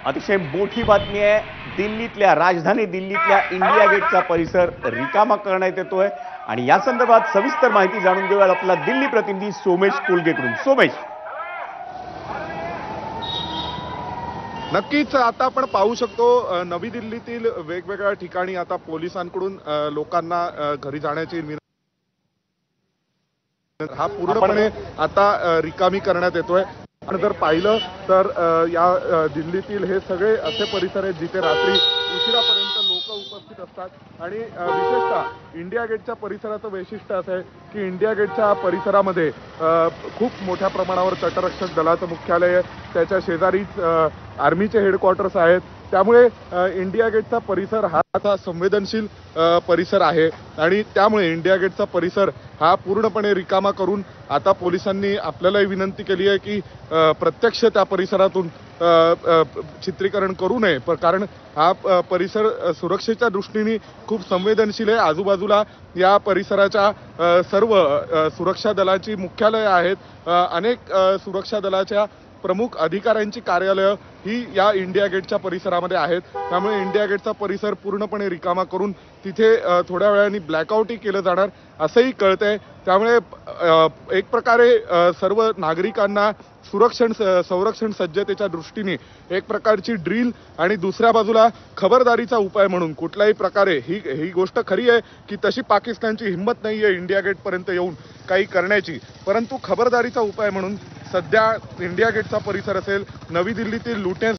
अतिशय मोठी बातमी आहे। दिल्लीतल्या राजधानी दिल्लीतल्या इंडिया गेटचा परिसर रिकामा करण्यात येतोय आणि या संदर्भात सविस्तर माहिती जाणून घेऊया आपला दिल्ली प्रतिनिधी सोमेश कोलगेकडून। सोमेश, नक्कीच आता आपण पाहू शकतो नवी दिल्लीतील वेगवेगळ्या ठिकाणी आता पोलिसांकडून लोकांना घरी जाण्याची हा पूर्णपणे आता रिकामी करण्यात येतोय। आणि जर पाहिलं तर या दिल्लीतील हे सगळे असे परिसर आहेत जिथे रात्री उशिरापर्यंत लोक उपस्थित असतात आणि विशेषतः इंडिया गेटच्या परिसराचं वैशिष्ट्य असं आहे की इंडिया गेटच्या परिसरामध्ये खूप मोठ्या प्रमाणावर तटरक्षक दलाचं मुख्यालय आहे, त्याच्या शेजारीच आर्मीचे हेडक्वार्टर्स आहेत। त्यामुळे इंडिया गेटचा परिसर हा आता संवेदनशील परिसर आहे आणि त्यामुळे इंडिया गेटचा परिसर हा पूर्णपणे रिकामा करून आता पोलिसांनी आपल्यालाही विनंती केली आहे की प्रत्यक्ष त्या परिसरातून चित्रीकरण करू नये, कारण हा परिसर सुरक्षेच्या दृष्टीने खूप संवेदनशील आहे। आजूबाजूला या परिसराच्या सर्व सुरक्षा दलाची मुख्यालय आहेत, अनेक सुरक्षा दलाच्या प्रमुख अधिकाऱ्यांची कार्यालय ही या इंडिया गेटच्या परिसरामध्ये आहेत। त्यामुळे इंडिया गेटचा परिसर पूर्णपणे रिकामा करून तिथे थोड्या वेळाने ब्लॅकआउटही केलं जाणार असंही कळतंय। त्यामुळे एक प्रकारे सर्व नागरिकांना संरक्षण सज्जतेच्या दृष्टीने एक प्रकारची ड्रिल आणि दुसऱ्या बाजूला खबरदारीचा उपाय म्हणून कुठल्याही प्रकारे ही गोष्ट खरी आहे की तशी पाकिस्तानची हिंमत नाहीये इंडिया गेटपर्यंत येऊन काही करण्याची, परंतु खबरदारीचा उपाय म्हणून सध्या इंडिया गेटचा परिसर असेल, नवी दिल्लीतील लुटेन्स